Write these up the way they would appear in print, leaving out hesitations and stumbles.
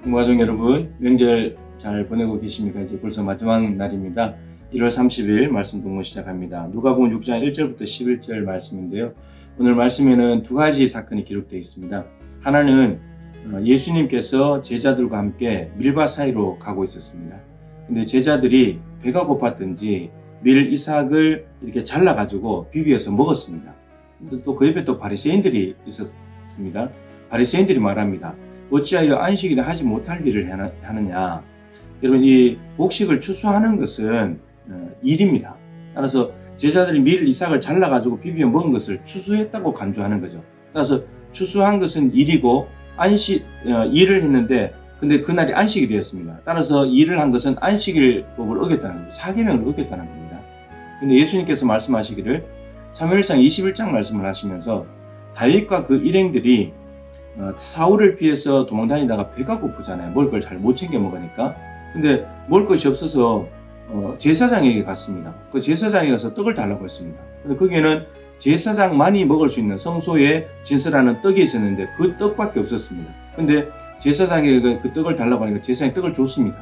가족 여러분, 명절 잘 보내고 계십니까? 이제 벌써 마지막 날입니다. 1월 30일 말씀 동무 시작합니다. 누가복음 6장 1절부터 11절 말씀인데요. 오늘 말씀에는 두 가지 사건이 기록되어 있습니다. 하나는 예수님께서 제자들과 함께 밀밭 사이로 가고 있었습니다. 근데 제자들이 배가 고팠든지 밀 이삭을 이렇게 잘라가지고 비벼서 먹었습니다. 근데 또 그 옆에 또 바리새인들이 있었습니다. 바리새인들이 말합니다. 어찌하여 안식일에 하지 못할 일을 하느냐. 여러분, 이 곡식을 추수하는 것은 일입니다. 따라서 제자들이 밀 이삭을 잘라가지고 비벼 먹은 것을 추수했다고 간주하는 거죠. 따라서 추수한 것은 일이고 일을 했는데 근데 그날이 안식일이었습니다. 따라서 일을 한 것은 안식일법을 어겼다는 거죠. 사계명을 어겼다는 겁니다. 근데 예수님께서 말씀하시기를 사무엘상 21장 말씀을 하시면서 다윗과 그 일행들이 사울을 피해서 도망다니다가 배가 고프잖아요. 먹을 걸 잘 못 챙겨 먹으니까. 근데 먹을 것이 없어서 제사장에게 갔습니다. 그 제사장에 가서 떡을 달라고 했습니다. 근데 거기에는 제사장만이 먹을 수 있는 성소에 진설하는 떡이 있었는데 그 떡밖에 없었습니다. 근데 제사장에게 그 떡을 달라고 하니까 제사장이 떡을 줬습니다.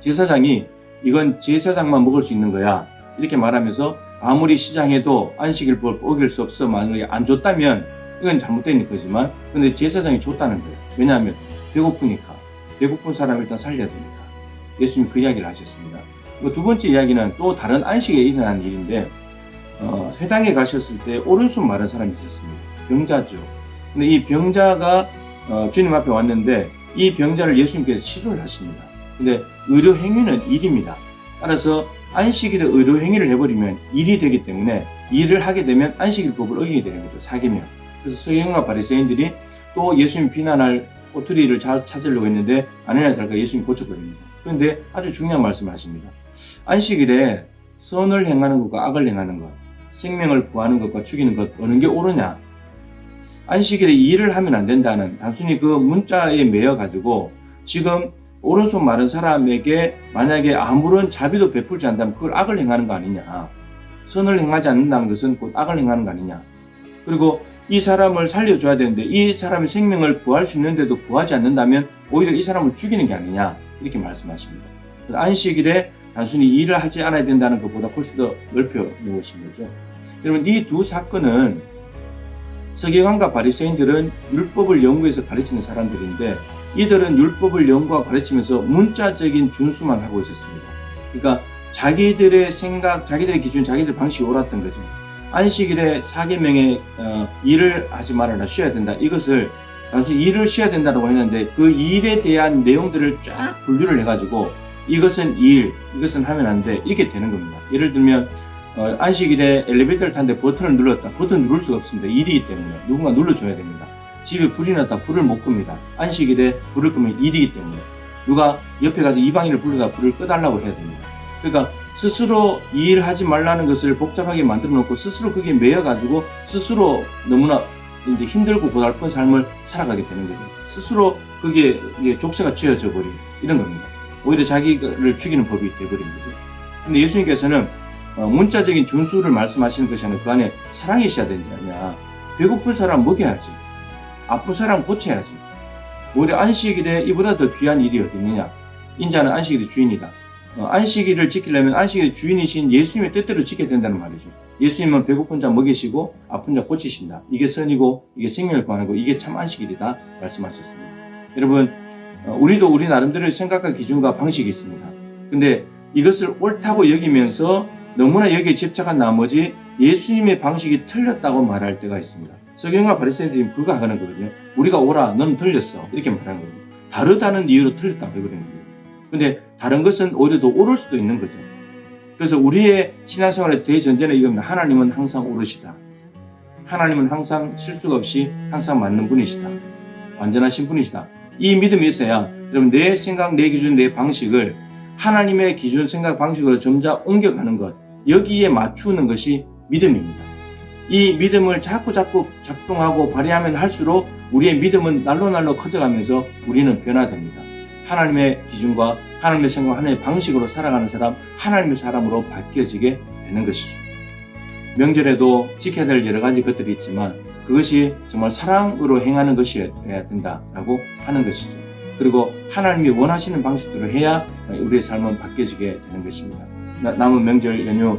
제사장이 이건 제사장만 먹을 수 있는 거야 이렇게 말하면서 아무리 시장해도 안식일법을 어길 수 없어 만약에 안 줬다면 이건 잘못된 거지만 근데 제사장이 줬다는 거예요. 왜냐하면 배고프니까. 배고픈 사람을 일단 살려야 되니까. 예수님이 그 이야기를 하셨습니다. 두 번째 이야기는 또 다른 안식에 일어난 일인데 회당에 가셨을 때 오른손 마른 사람이 있었습니다. 병자죠. 근데 이 병자가 주님 앞에 왔는데 이 병자를 예수님께서 치료를 하십니다. 근데 의료 행위는 일입니다. 따라서 안식일에 의료 행위를 해버리면 일이 되기 때문에 일을 하게 되면 안식일법을 어기게 되는 거죠. 사계명. 그래서 서기관과 바리새인들이 또 예수님 비난할 꼬투리를 찾으려고 했는데 아니나 다를까 예수님 고쳐버립니다. 그런데 아주 중요한 말씀을 하십니다. 안식일에 선을 행하는 것과 악을 행하는 것, 생명을 구하는 것과 죽이는 것 어느 게 옳으냐? 안식일에 일을 하면 안 된다는 단순히 그 문자에 매여가지고 지금 오른손 마른 사람에게 만약에 아무런 자비도 베풀지 않는다면 그걸 악을 행하는 거 아니냐? 선을 행하지 않는다는 것은 곧 악을 행하는 거 아니냐? 그리고 이 사람을 살려줘야 되는데 이 사람의 생명을 구할 수 있는데도 구하지 않는다면 오히려 이 사람을 죽이는 게 아니냐 이렇게 말씀하십니다. 안식일에 단순히 일을 하지 않아야 된다는 것보다 훨씬 더 넓혀 놓으신 거죠. 여러분, 이 두 사건은 서기관과 바리새인들은 율법을 연구해서 가르치는 사람들인데 이들은 율법을 연구하고 가르치면서 문자적인 준수만 하고 있었습니다. 그러니까 자기들의 생각, 자기들의 기준, 자기들의 방식이 옳았던 거죠. 안식일에 사계명에 일을 하지 말아라, 쉬어야 된다. 이것을 단순히 일을 쉬어야 된다고 했는데 그 일에 대한 내용들을 쫙 분류를 해가지고 이것은 일, 이것은 하면 안 돼. 이렇게 되는 겁니다. 예를 들면 안식일에 엘리베이터를 탔는데 버튼을 눌렀다. 버튼 누를 수가 없습니다. 일이기 때문에 누군가 눌러줘야 됩니다. 집에 불이 났다. 불을 못 끕니다. 안식일에 불을 끄면 일이기 때문에 누가 옆에 가서 이방인을 불러다 불을 꺼달라고 해야 됩니다. 그러니까 스스로 일하지 말라는 것을 복잡하게 만들어 놓고 스스로 거기에 매여가지고 스스로 너무나 이제 힘들고 고달픈 삶을 살아가게 되는 거죠. 스스로 거기에 족쇄가 쥐어져 버린 이런 겁니다. 오히려 자기를 죽이는 법이 되어버린 거죠. 근데 예수님께서는 문자적인 준수를 말씀하시는 것이 아니라 그 안에 사랑이 있어야 되지 않냐. 배고픈 사람 먹여야지. 아픈 사람 고쳐야지. 오히려 안식일에 이보다 더 귀한 일이 어디 있느냐. 인자는 안식일의 주인이다. 안식일을 지키려면 안식일의 주인이신 예수님의 뜻대로 지켜야 된다는 말이죠. 예수님은 배고픈 자 먹이시고 아픈 자 고치신다. 이게 선이고 이게 생명을 구하는 거 이게 참 안식일이다 말씀하셨습니다. 여러분, 우리도 우리 나름대로의 생각과 기준과 방식이 있습니다. 근데 이것을 옳다고 여기면서 너무나 여기에 집착한 나머지 예수님의 방식이 틀렸다고 말할 때가 있습니다. 서기관과 바리새인들이 그거 하는 거거든요. 우리가 옳아, 너는 틀렸어. 이렇게 말하는 거예요. 다르다는 이유로 틀렸다고 해버리는 거예요. 근데 다른 것은 오히려 더 옳을 수도 있는 거죠. 그래서 우리의 신앙생활의 대전제는 이겁니다. 하나님은 항상 옳으시다. 하나님은 항상 실수가 없이 항상 맞는 분이시다. 완전하신 분이시다. 이 믿음이 있어야 여러분 내 생각, 내 기준, 내 방식을 하나님의 기준, 생각, 방식으로 점차 옮겨가는 것, 여기에 맞추는 것이 믿음입니다. 이 믿음을 자꾸 작동하고 발휘하면 할수록 우리의 믿음은 날로 커져가면서 우리는 변화됩니다. 하나님의 기준과 하나님의 생각, 하나님의 방식으로 살아가는 사람, 하나님의 사람으로 바뀌어지게 되는 것이죠. 명절에도 지켜야 될 여러 가지 것들이 있지만 그것이 정말 사랑으로 행하는 것이어야 된다라고 하는 것이죠. 그리고 하나님이 원하시는 방식대로 해야 우리의 삶은 바뀌어지게 되는 것입니다. 남은 명절 연휴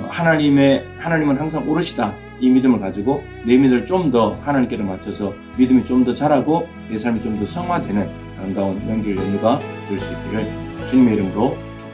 하나님은 항상 오르시다 이 믿음을 가지고 내 믿음을 좀 더 하나님께로 맞춰서 믿음이 좀 더 자라고 내 삶이 좀 더 성화되는 아름다운 명절 연휴가 될 수 있기를 주님의 이름으로 축복합니다.